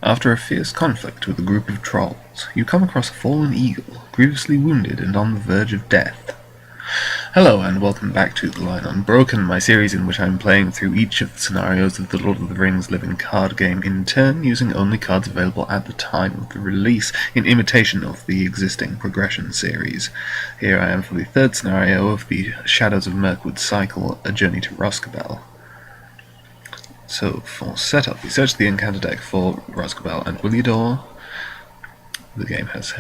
After a fierce conflict with a group of trolls, you come across a fallen eagle, grievously wounded and on the verge of death. Hello and welcome back to the Line Unbroken, my series in which I am playing through each of the scenarios of the Lord of the Rings living card game in turn, using only cards available at the time of the release, in imitation of the existing progression series. Here I am for the third scenario of the Shadows of Mirkwood cycle, A Journey to Rhosgobel. So, for setup, we search the encounter deck for Rhosgobel and Williador. The game has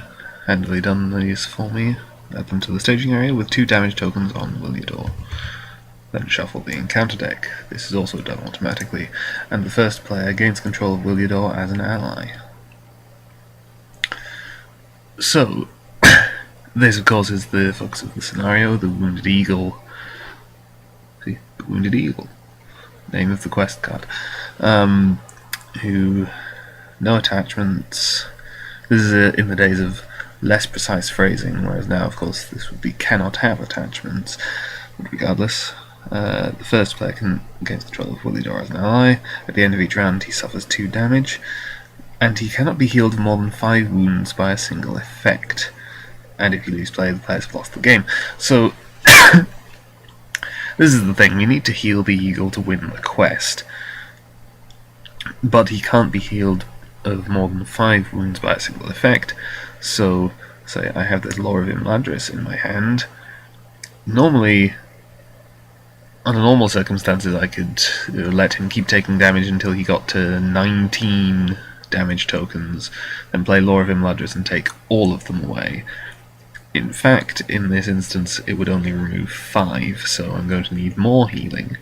handily done these for me. Add them to the staging area with 2 damage tokens on Williador. Then shuffle the encounter deck. This is also done automatically, and the first player gains control of Williador as an ally. So, this of course is the focus of the scenario, the Wounded Eagle. See, the Wounded Eagle. Name of the quest card. Who, no attachments. This is in the days of less precise phrasing, whereas now, of course, this would be cannot have attachments. But regardless, the first player gains control of Williador as an ally. At the end of each round, he suffers 2 damage, and he cannot be healed more than 5 wounds by a single effect. And if you lose play, the players have lost the game. So, this is the thing, we need to heal the eagle to win the quest, but he can't be healed of more than 5 wounds by a single effect. So, say I have this Lore of Imladris in my hand. Normally, under normal circumstances, I could let him keep taking damage until he got to 19 damage tokens, then play Lore of Imladris and take all of them away. In fact, in this instance, it would only remove 5, so I'm going to need more healing.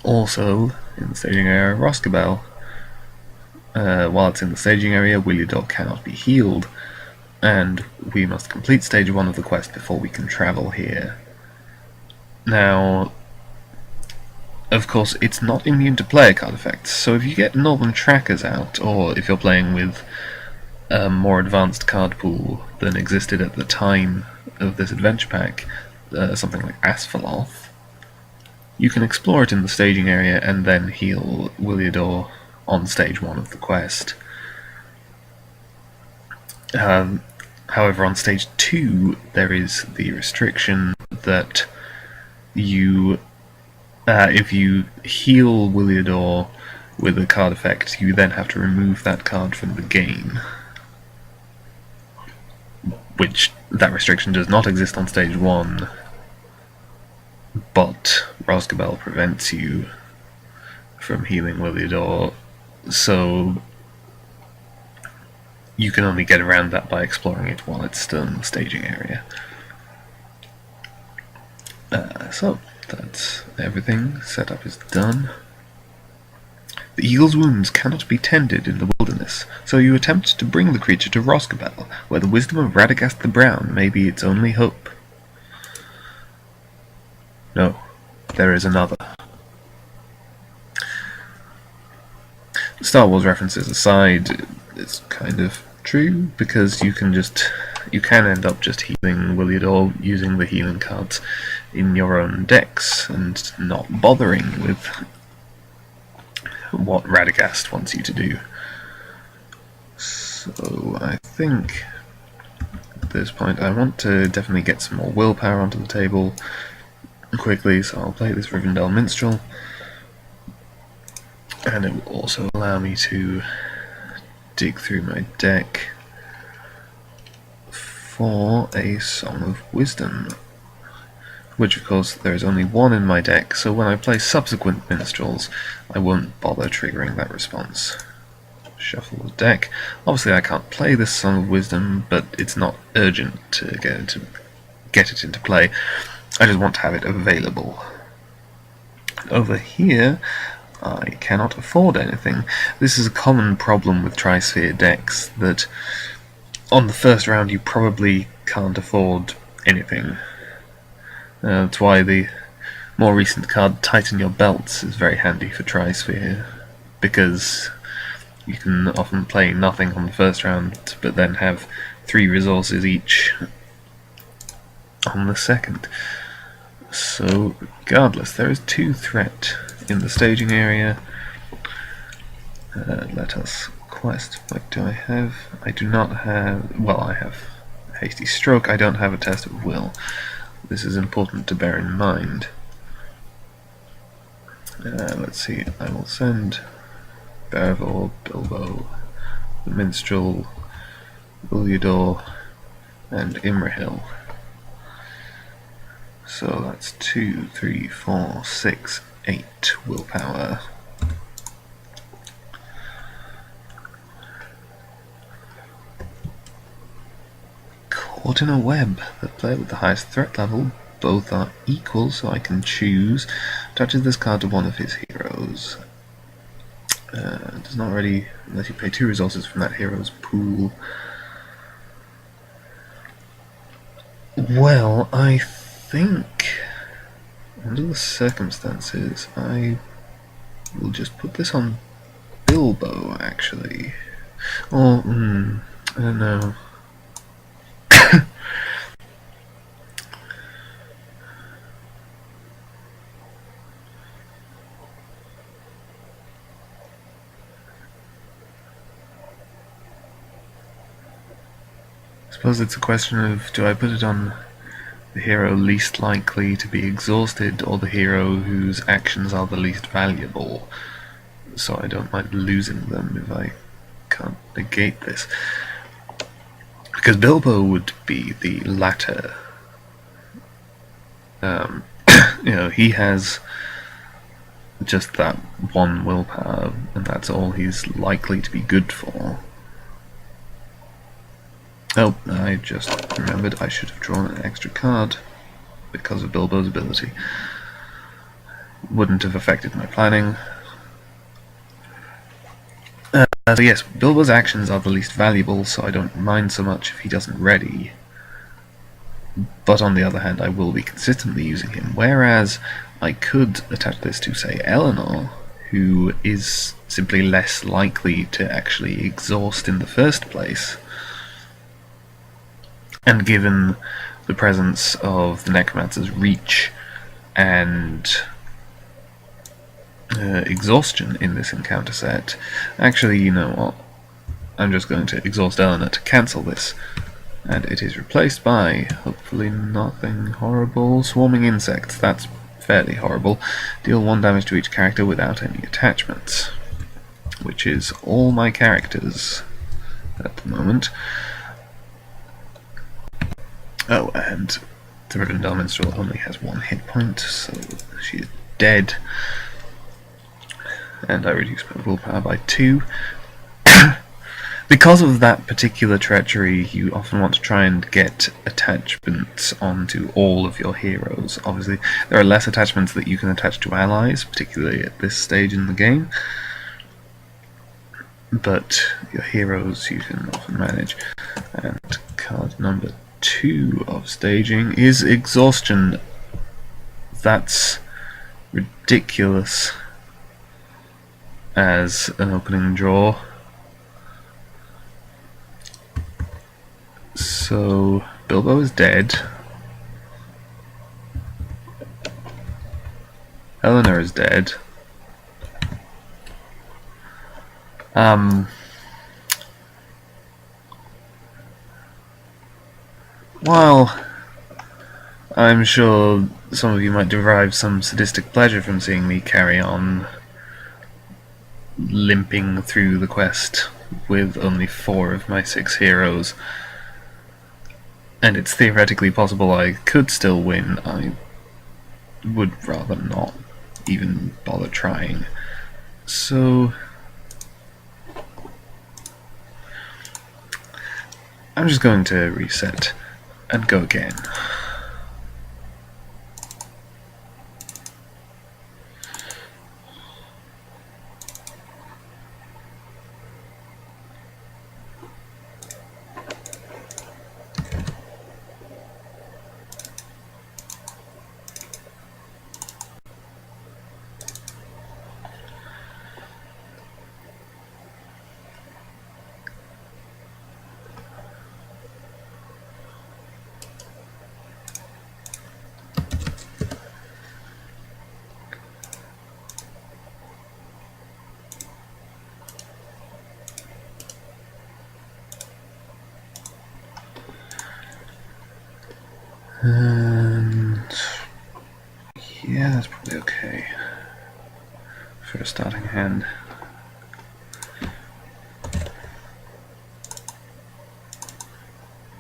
Also, in the staging area of Rhosgobel, while it's in the staging area, Williador cannot be healed, and we must complete stage 1 of the quest before we can travel here. Now, of course, it's not immune to player card effects, so if you get Northern Trackers out, or if you're playing with a more advanced card pool than existed at the time of this adventure pack, something like Asphalloth, you can explore it in the staging area and then heal Williador on stage 1 of the quest. However, on stage 2 there is the restriction that you, if you heal Williador with a card effect, you then have to remove that card from the game. Which, that restriction does not exist on stage 1, but Rhosgobel prevents you from healing Williador, so you can only get around that by exploring it while it's still in the staging area. So, that's everything. Setup is done. The eagle's wounds cannot be tended in the wilderness, so you attempt to bring the creature to Rhosgobel, where the wisdom of Radagast the Brown may be its only hope. No, there is another. Star Wars references aside, it's kind of true, because you can end up just healing Williador using the healing cards in your own decks, and not bothering with what Radagast wants you to do. So I think at this point I want to definitely get some more willpower onto the table quickly, so I'll play this Rivendell Minstrel, and it will also allow me to dig through my deck for a Song of Wisdom, which of course there is only 1 in my deck, so when I play subsequent minstrels I won't bother triggering that response. Shuffle the deck. Obviously I can't play this Song of Wisdom, but it's not urgent to get it into play. I just want to have it available. Over here I cannot afford anything. This is a common problem with Tri-Sphere decks, that on the first round you probably can't afford anything. That's why the more recent card Tighten Your Belts is very handy for Tri-Sphere, because you can often play nothing on the first round, but then have 3 resources each on the second. So, regardless, there is 2 threat in the staging area. Let us quest. What do I have? I do not have... Well, I have Hasty Stroke. I don't have a Test of Will. This is important to bear in mind. Let's see. I will send Beravor, Bilbo, the Minstrel, Uliador, and Imrahil. So that's 2, 3, 4, 6, 8 willpower. Caught in a web. The player with the highest threat level, both are equal, so I can choose, touches this card to one of his heroes. Does not already let you pay 2 resources from that hero's pool. Well, I think, under the circumstances, I will just put this on Bilbo, actually. Or, I don't know. I suppose it's a question of, do I put it on the hero least likely to be exhausted, or the hero whose actions are the least valuable, so I don't mind losing them if I can't negate this. Because Bilbo would be the latter. You know, he has just that 1 willpower, and that's all he's likely to be good for. Oh, I just remembered I should have drawn an extra card because of Bilbo's ability. Wouldn't have affected my planning. So yes, Bilbo's actions are the least valuable, so I don't mind so much if he doesn't ready. But on the other hand, I will be consistently using him, whereas I could attach this to, say, Eleanor, who is simply less likely to actually exhaust in the first place. And given the presence of the Necromancer's Reach and exhaustion in this encounter set, actually, you know what, I'm just going to exhaust Eleanor to cancel this, and it is replaced by, hopefully nothing horrible, Swarming Insects. That's fairly horrible. Deal 1 damage to each character without any attachments, which is all my characters at the moment. Oh, and the Rivendell Minstrel only has 1 hit point, so she is dead. And I reduce my willpower by 2. Because of that particular treachery, you often want to try and get attachments onto all of your heroes. Obviously, there are less attachments that you can attach to allies, particularly at this stage in the game. But your heroes you can often manage. And card number 2 of staging is Exhaustion. That's ridiculous as an opening draw. So Bilbo is dead. Eleanor is dead. While I'm sure some of you might derive some sadistic pleasure from seeing me carry on limping through the quest with only 4 of my 6 heroes, and it's theoretically possible I could still win, I would rather not even bother trying. So I'm just going to reset and go again. And yeah, that's probably okay for a starting hand.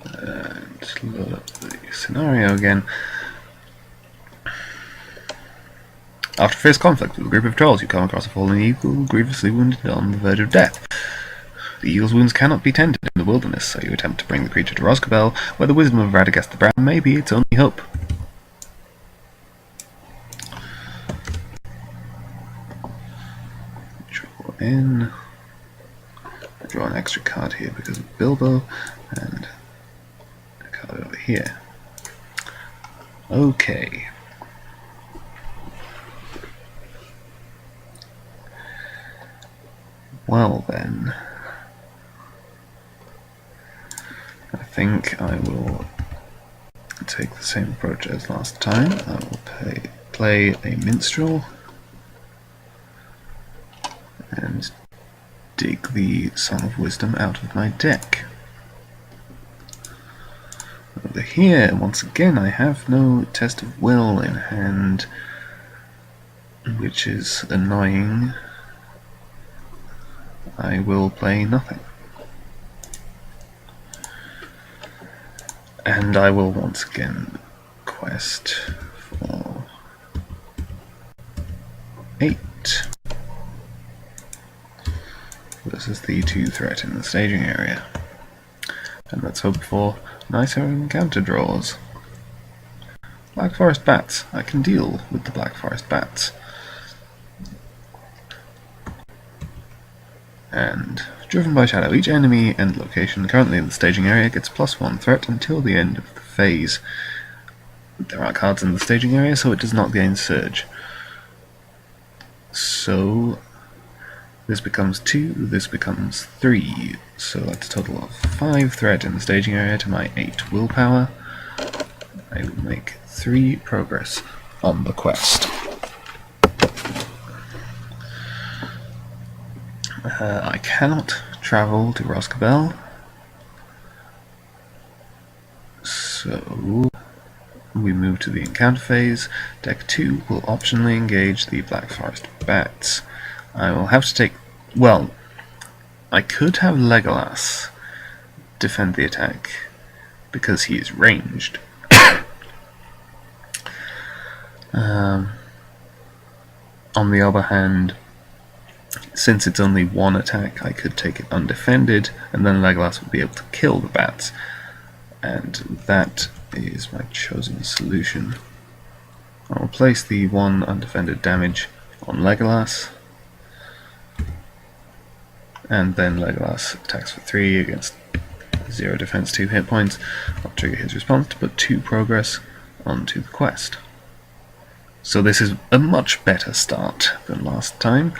And load up the scenario again. After fierce conflict with a group of trolls, you come across a fallen eagle grievously wounded on the verge of death. The eagle's wounds cannot be tended in the wilderness, so you attempt to bring the creature to Rhosgobel, where the wisdom of Radagast the Brown may be its only hope. Draw in. I draw an extra card here because of Bilbo, and a card over here. Okay. Well then, I think I will take the same approach as last time. I will play a minstrel and dig the Song of Wisdom out of my deck. Over here, once again, I have no Test of Will in hand, which is annoying. I will play nothing. And I will once again quest for 8. Versus the 2 threat in the staging area. And let's hope for nicer encounter draws. Black Forest Bats. I can deal with the Black Forest Bats. And driven by shadow, each enemy and location currently in the staging area gets +1 threat until the end of the phase. There are cards in the staging area, so it does not gain surge. So this becomes 2, this becomes 3. So that's a total of 5 threat in the staging area to my 8 willpower. I will make 3 progress on the quest. I cannot travel to Rhosgobel, so we move to the encounter phase. Deck 2 will optionally engage the Black Forest Bats. I will have to take... well, I could have Legolas defend the attack, because he is ranged. On the other hand, since it's only 1 attack, I could take it undefended, and then Legolas would be able to kill the bats. And that is my chosen solution. I will place the 1 undefended damage on Legolas, and then Legolas attacks for 3 against 0 defense, 2 hit points. I'll trigger his response to put 2 progress onto the quest. So this is a much better start than last time.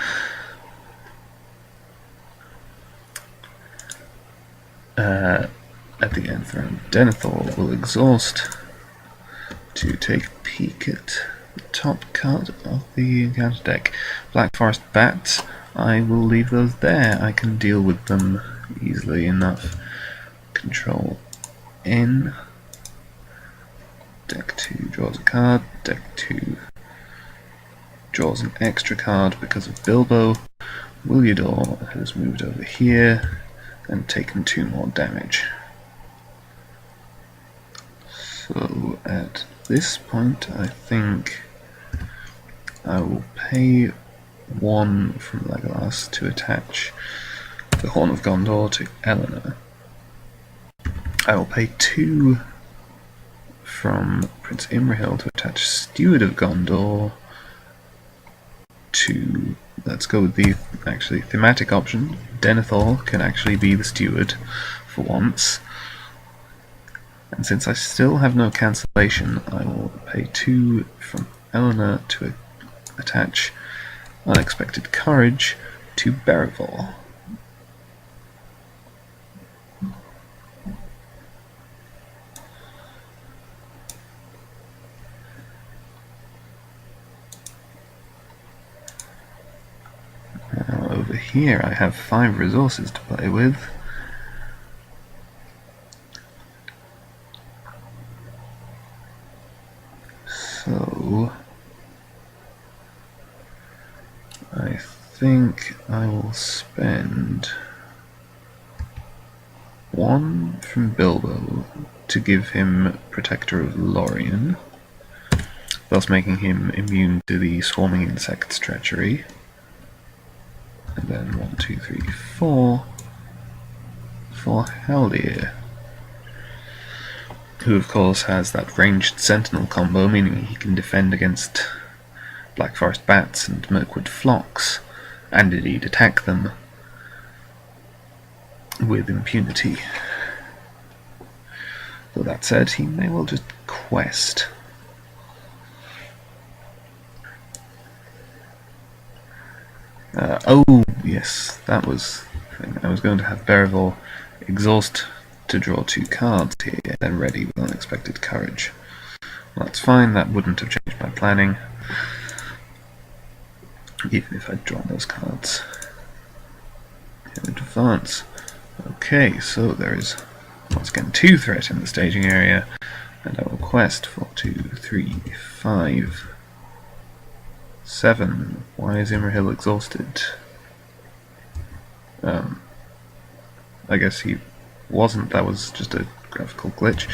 At the end round, Denethor will exhaust to take a peek at the top card of the encounter deck. Black Forest Bats, I will leave those there. I can deal with them easily enough. Control N. Deck 2 draws a card. Deck 2 draws an extra card because of Bilbo. Williador has moved over here and taken 2 more damage. So at this point, I think I will pay 1 from Legolas to attach the Horn of Gondor to Eleanor. I will pay 2 from Prince Imrahil to attach Steward of Gondor to... let's go with the actually thematic option. Denethor can actually be the steward for once. And since I still have no cancellation, I will pay 2 from Eleanor to attach Unexpected Courage to Berevor. Now over here I have 5 resources to play with. So I think I will spend one from Bilbo to give him Protector of Lorien, thus making him immune to the swarming insect's treachery. And then 1, 2, 3, 4 for Haldir, who of course has that ranged sentinel combo, meaning he can defend against Black Forest bats and Mirkwood flocks, and indeed attack them with impunity. Though that said, he may well just quest. Oh yes, that was the thing. I was going to have Beravor exhaust to draw 2 cards here, then ready with Unexpected Courage. Well, that's fine, that wouldn't have changed my planning, even if I'd drawn those cards in advance. Okay, so there is once again 2 threat in the staging area, and I will quest for 2, 3, 5, 7. Why is Imrahil exhausted? I guess he wasn't, that was just a graphical glitch.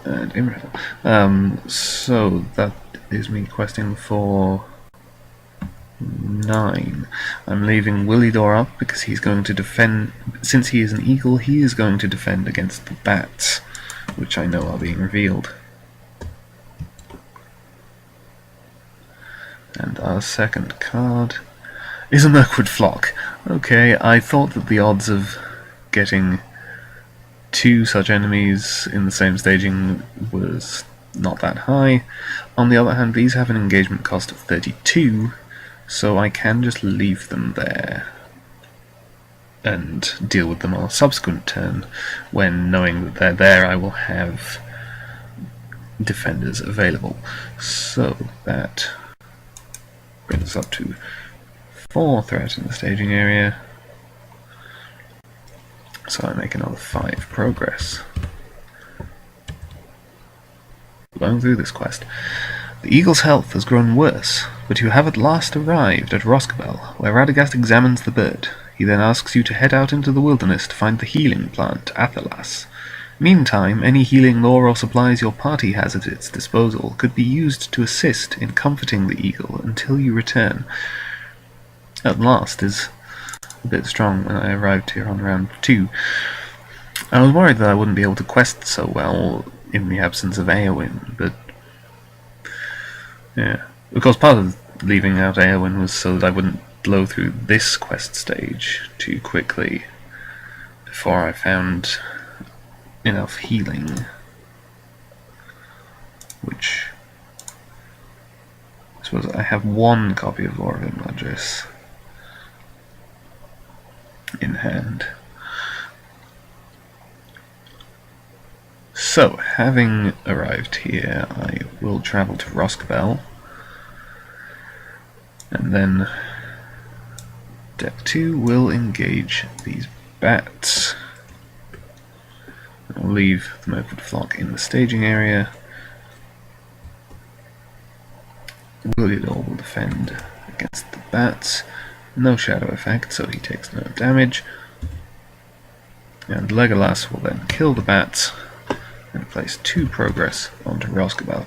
And Imrahil. So that is me questing for 9. I'm leaving Willidor up because he's going to defend, since he is an eagle, he is going to defend against the bats, which I know are being revealed. And our second card is a Mirkwood flock. Okay, I thought that the odds of getting 2 such enemies in the same staging was not that high. On the other hand, these have an engagement cost of 32, so I can just leave them there and deal with them on a subsequent turn, when, knowing that they're there, I will have defenders available. So that brings us up to 4 threat in the staging area, so I make another 5 progress. Going through this quest. The eagle's health has grown worse, but you have at last arrived at Rhosgobel, where Radagast examines the bird. He then asks you to head out into the wilderness to find the healing plant, Athelas. Meantime, any healing lore or supplies your party has at its disposal could be used to assist in comforting the eagle until you return. At last is a bit strong when I arrived here on round 2. I was worried that I wouldn't be able to quest so well in the absence of Éowyn, but yeah. Of course, part of leaving out Éowyn was so that I wouldn't blow through this quest stage too quickly before I found enough healing, which I suppose I have 1 copy of Lore of Imladris in hand. So, having arrived here, I will travel to Rhosgobel, and then Deck 2 will engage these bats. I'll leave the Mirkwood flock in the staging area. Willidor will defend against the bats. No shadow effect, so he takes no damage. And Legolas will then kill the bats and place 2 progress onto Rhosgobel.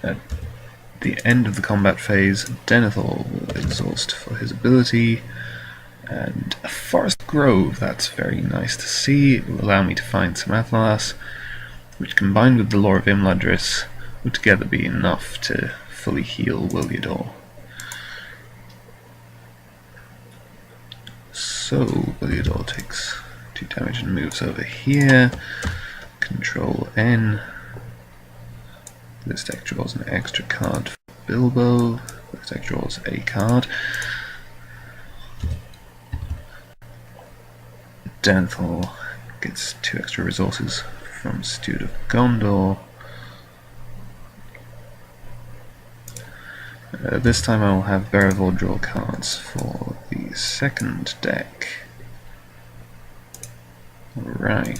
At the end of the combat phase, Denethor will exhaust for his ability, and a forest grove, that's very nice to see. It will allow me to find some Athelas, which combined with the Lore of Imladris would together be enough to fully heal Willidor. So Willidor takes 2 damage and moves over here. Control N. This deck draws an extra card for Bilbo. This deck draws a card. Denethor gets 2 extra resources from Steward of Gondor. This time I will have Beravor draw cards for the second deck. Right.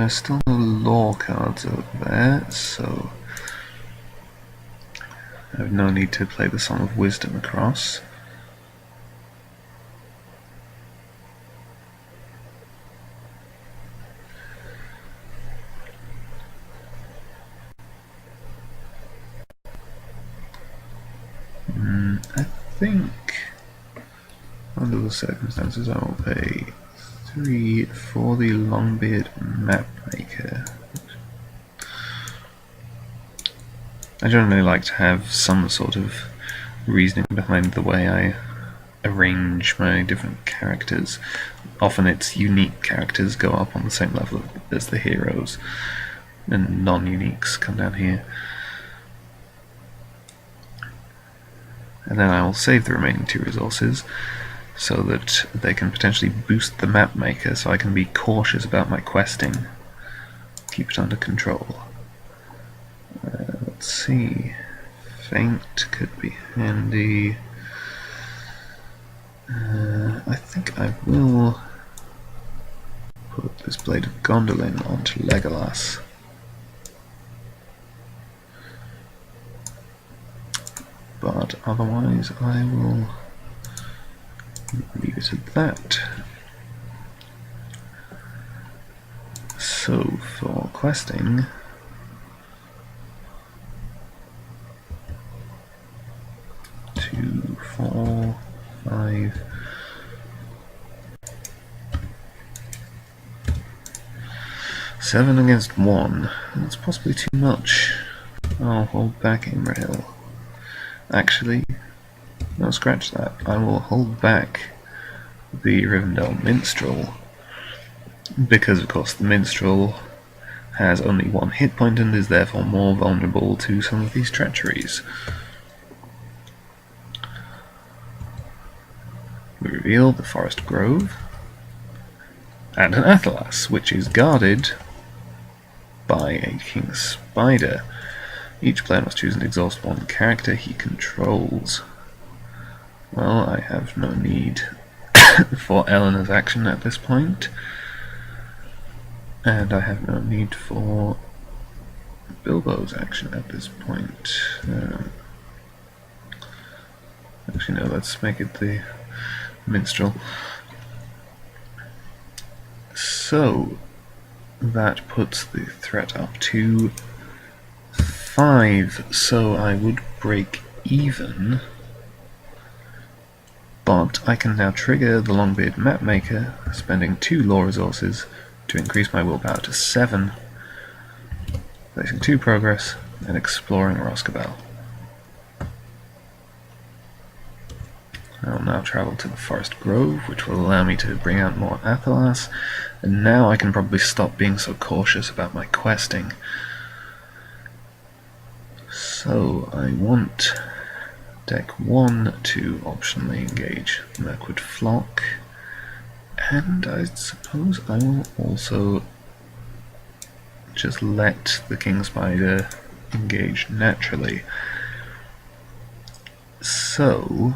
There's still no lore cards over there, so I have no need to play the Song of Wisdom across. I think under the circumstances I will pay 3 for the Longbeard Mapmaker. I generally like to have some sort of reasoning behind the way I arrange my different characters. Often it's unique characters go up on the same level as the heroes, and non-uniques come down here. And then I will save the remaining 2 resources so that they can potentially boost the map maker, so I can be cautious about my questing. Keep it under control. Let's see. Feint could be handy. I think I will put this Blade of Gondolin onto Legolas. But otherwise I will leave it at that. So for questing, two, 4, 5, 7 against 1. That's possibly too much. I'll hold back Imrahil. Actually, no, scratch that. I will hold back the Rivendell Minstrel, because of course the Minstrel has only 1 hit point and is therefore more vulnerable to some of these treacheries. We reveal the Forest Grove and an Athelas, which is guarded by a King Spider. Each player must choose and exhaust 1 character he controls. Well, I have no need for Eleanor's action at this point, and I have no need for Bilbo's action at this point. Actually, no, let's make it the Minstrel. So, that puts the threat up to 5, so I would break even, but I can now trigger the Longbeard Mapmaker, spending 2 lore resources to increase my willpower to 7, placing 2 progress, and exploring Rhosgobel. I will now travel to the Forest Grove, which will allow me to bring out more Athelas, and now I can probably stop being so cautious about my questing. So I want deck 1 to optionally engage Mirkwood Flock, and I suppose I will also just let the King Spider engage naturally. So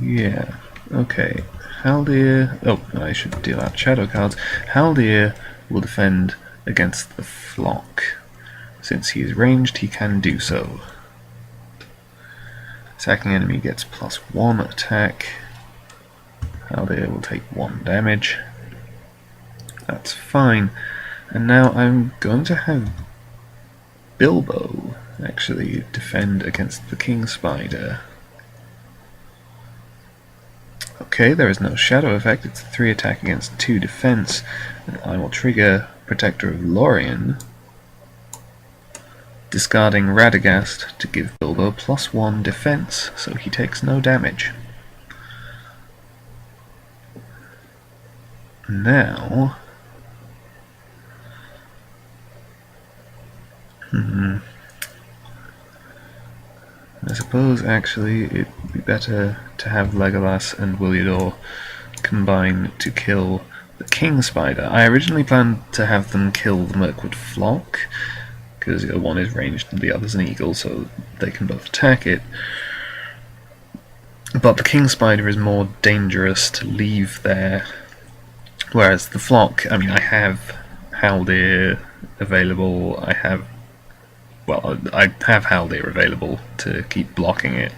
yeah, okay. Haldir, oh, I should deal out shadow cards. Haldir will defend against the Flock. Since he is ranged, he can do so. Attacking enemy gets +1 attack. Haldir will take 1 damage. That's fine. And now I'm going to have Bilbo actually defend against the King Spider. Okay, there is no shadow effect, it's a 3 attack against 2 defense, and I will trigger Protector of Lorien, discarding Radagast to give Bilbo +1 defense, so he takes no damage. Now I suppose actually it would be better to have Legolas and Williador combine to kill the King Spider. I originally planned to have them kill the Mirkwood Flock, because one is ranged and the other's an eagle, so they can both attack it. but the king spider is more dangerous to leave there, whereas the flock, I mean, I have Haldir available, I have Haldir available to keep blocking it,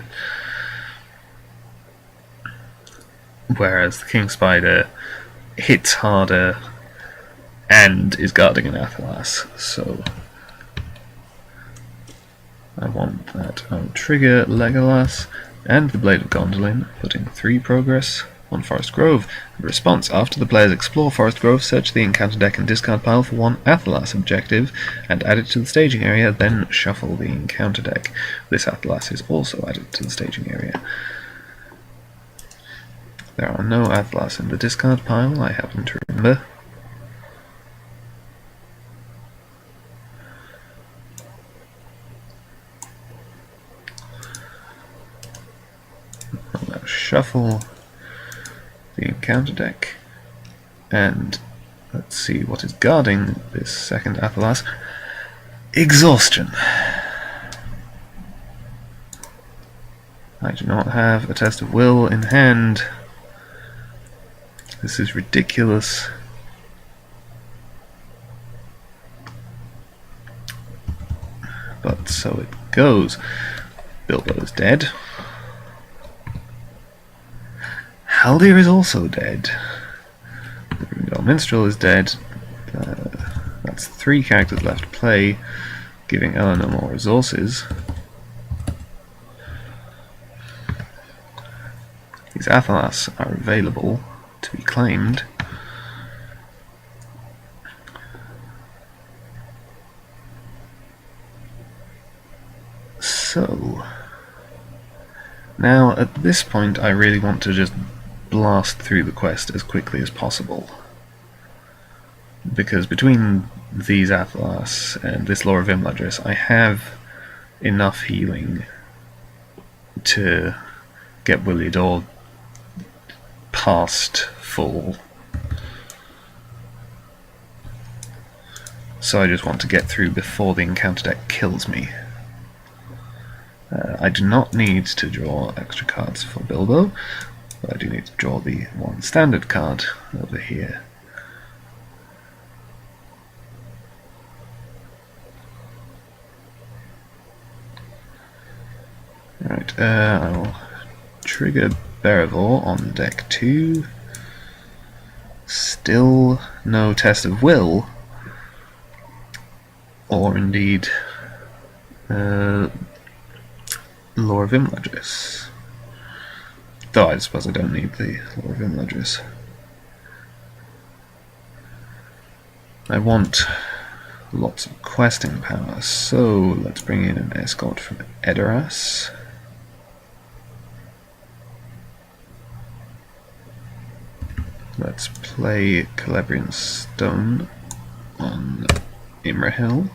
whereas the king spider hits harder and is guarding an Athelas, so I want that. I'll trigger Legolas and the Blade of Gondolin, putting 3 progress on Forest Grove. Response: after the players explore Forest Grove, search the encounter deck and discard pile for 1 Athelas objective and add it to the staging area, then shuffle the encounter deck. This Athelas is also added to the staging area. There are no Athelas in the discard pile, I happen to remember. I'll now shuffle the encounter deck, and let's see what is guarding this second Athelas. Exhaustion. I do not have a test of will in hand. This is ridiculous. But so it goes. Bilbo is dead. Haldir is also dead. The Rhosgobel Minstrel is dead. That's 3 characters left to play, giving Eleanor more resources. These Athelas are available to be claimed. So, now at this point I really want to just blast through the quest as quickly as possible, because between these Athelas and this Lore of Imladris I have enough healing to get Willidor past full. So I just want to get through before the encounter deck kills me. I do not need to draw extra cards for Bilbo, but I do need to draw the 1 standard card over here. Alright, I'll trigger Beravor on deck 2. Still no test of will, or indeed Lore of Imladris. Though I suppose I don't need the Lore of Imladris. I want lots of questing power, so let's bring in an escort from Edoras. Let's play Calabrian Stone on Imrahil.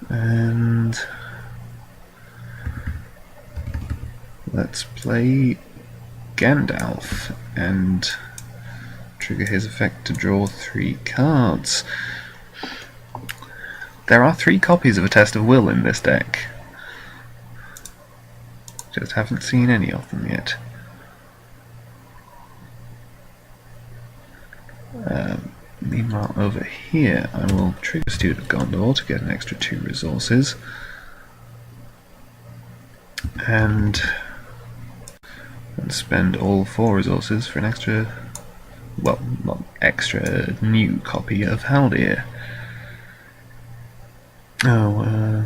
And let's play Gandalf and trigger his effect to draw 3 cards. There are 3 copies of a Test of Will in this deck. Just haven't seen any of them yet. Meanwhile, over here, I will trigger Steward of Gondor to get an extra 2 resources. And spend all 4 resources for an extra, well, not extra, new copy of Haldir. Oh,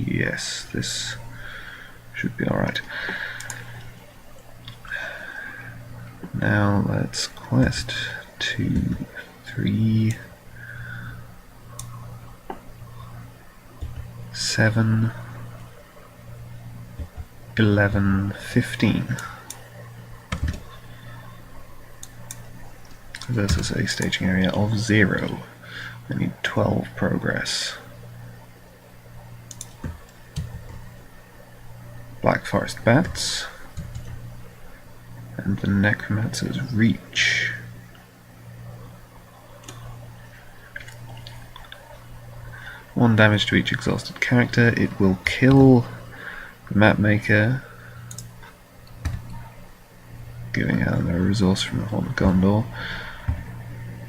yes, this should be alright. Now let's quest 2, 3, 7, 11, 15. Versus a staging area of 0. I need 12 progress. Black Forest Bats. and the Necromancer's Reach. One damage to each exhausted character. It will kill the Mapmaker, giving Arnor a resource from the Horn of Gondor.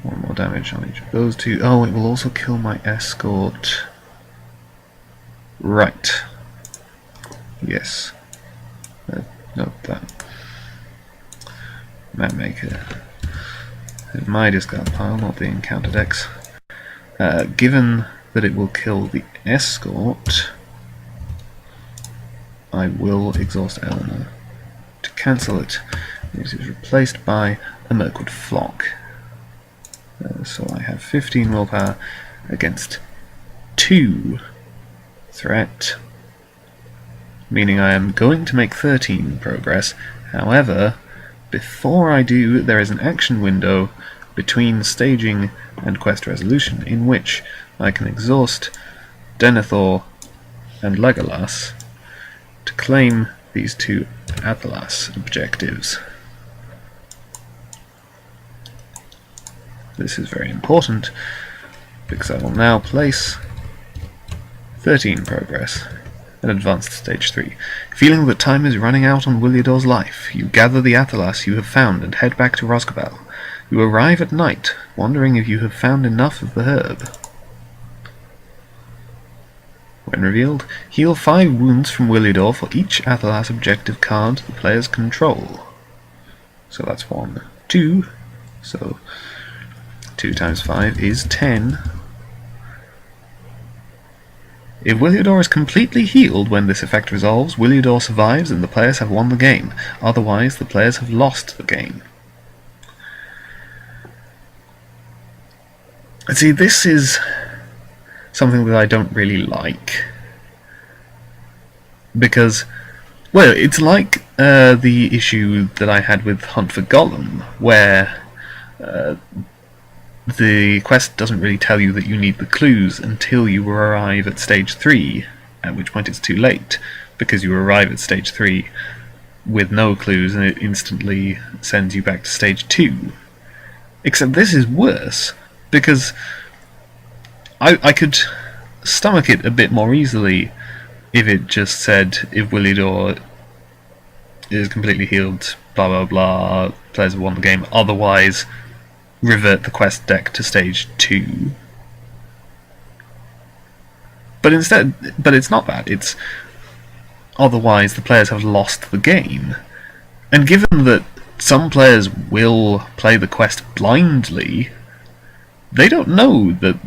One more damage on each of those two. Oh, it will also kill my escort. Right. Yes. Note that. Mapmaker. In my discard pile, not the encounter decks. Given that it will kill the escort, I will exhaust Arnor. To cancel it, it is replaced by a Mirkwood Flock. So I have 15 willpower against 2 threat, meaning I am going to make 13 progress. However, before I do, there is an action window between staging and quest resolution in which I can exhaust Denethor and Legolas to claim these 2 Athelas objectives. This is very important because I will now place 13 progress and advance to stage 3. Feeling that time is running out on Williodor's life, you gather the Athelas you have found and head back to Rhosgobel. You arrive at night, wondering if you have found enough of the herb. When revealed, heal 5 wounds from Williodor for each Athelas objective card the players control. So that's 1, 2, so 2 times 5 is 10. If Williodor is completely healed when this effect resolves, Williodor survives and the players have won the game. Otherwise, the players have lost the game. See, this is something that I don't really like. Because, well, it's like the issue that I had with Hunt for Gollum, where the quest doesn't really tell you that you need the clues until you arrive at stage 3, at which point it's too late, because you arrive at stage 3 with no clues and it instantly sends you back to stage 2. Except this is worse, because I could stomach it a bit more easily if it just said, if Williodor is completely healed, blah blah blah, players have won the game, otherwise revert the quest deck to stage 2. But it's not that, it's otherwise the players have lost the game. And given that some players will play the quest blindly, they don't know that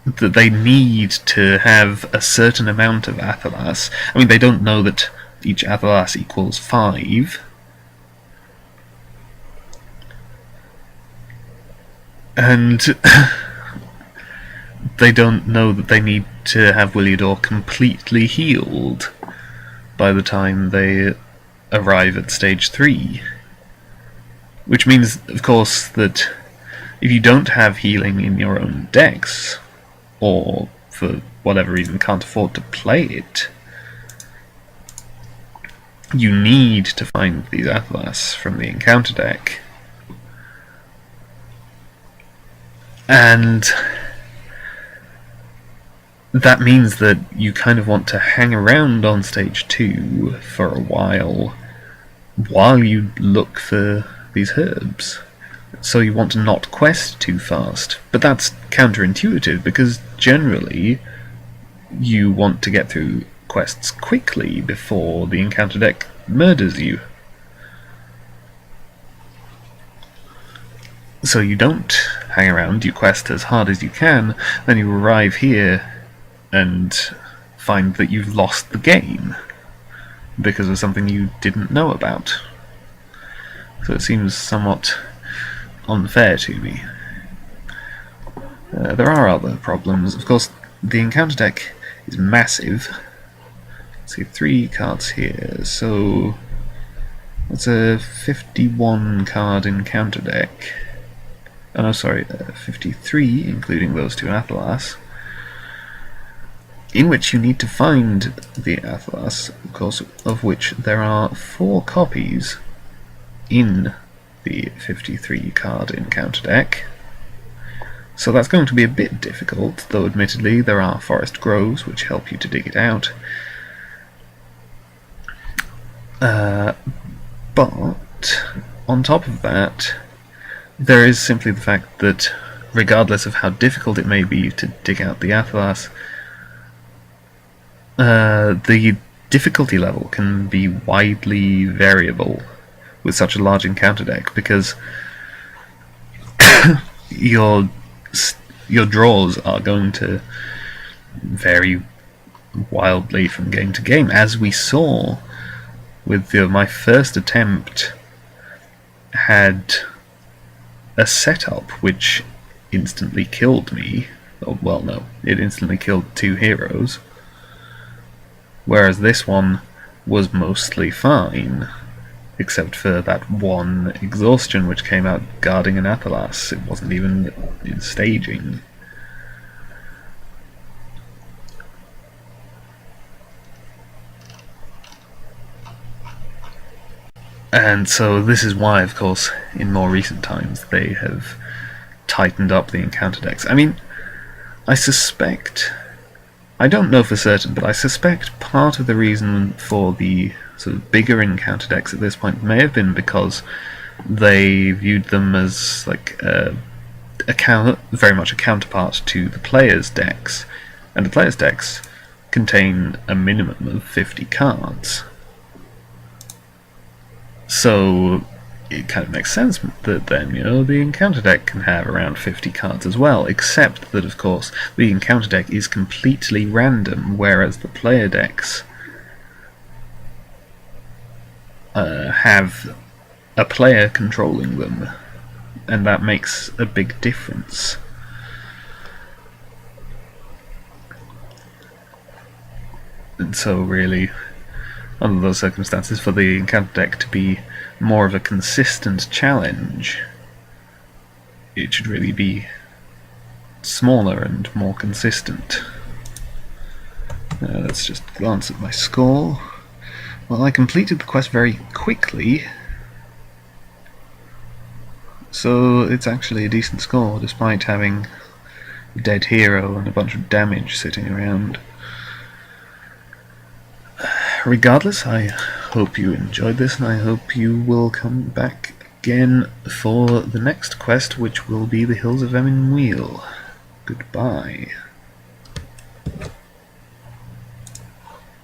they need to have a certain amount of Athelas. I mean, they don't know that each Athelas equals 5. And they don't know that they need to have Williodor completely healed by the time they arrive at stage 3. Which means, of course, that if you don't have healing in your own decks, or for whatever reason can't afford to play it, you need to find these Athelas from the encounter deck. And that means that you kind of want to hang around on stage 2 for a while you look for these herbs. So you want to not quest too fast. But that's counterintuitive, because generally you want to get through quests quickly before the encounter deck murders you. So you don't hang around, you quest as hard as you can, then you arrive here and find that you've lost the game because of something you didn't know about. So it seems somewhat unfair to me. There are other problems. Of course, the encounter deck is massive. Let's see, 3 cards here, so that's a 51 card encounter deck. Oh no, sorry, 53, including those 2 Athelas. in which you need to find the Atlas, of course, of which there are 4 copies in the 53 card encounter deck. So that's going to be a bit difficult, though admittedly there are forest groves which help you to dig it out. But on top of that, there is simply the fact that regardless of how difficult it may be to dig out the Atlas, the difficulty level can be widely variable with such a large encounter deck, because your draws are going to vary wildly from game to game, as we saw with my first attempt had a setup which instantly killed me. Oh, well, no, it instantly killed 2 heroes, whereas this one was mostly fine, except for that one exhaustion which came out guarding an Athalas. It wasn't even in staging. And so this is why, of course, in more recent times they have tightened up the encounter decks. I mean, I suspect, I don't know for certain, but I suspect part of the reason for the sort of bigger encounter decks at this point may have been because they viewed them as like very much a counterpart to the players' decks, and the players' decks contain a minimum of 50 cards. So it kind of makes sense that then, you know, the encounter deck can have around 50 cards as well, except that, of course, the encounter deck is completely random, whereas the player decks have a player controlling them, and that makes a big difference. And so really, under those circumstances, for the encounter deck to be more of a consistent challenge, it should really be smaller and more consistent. Let's just glance at my score. Well, I completed the quest very quickly, so it's actually a decent score, despite having a dead hero and a bunch of damage sitting around. Regardless, I hope you enjoyed this, and I hope you will come back again for the next quest, which will be the Hills of Emyn Muil. Goodbye.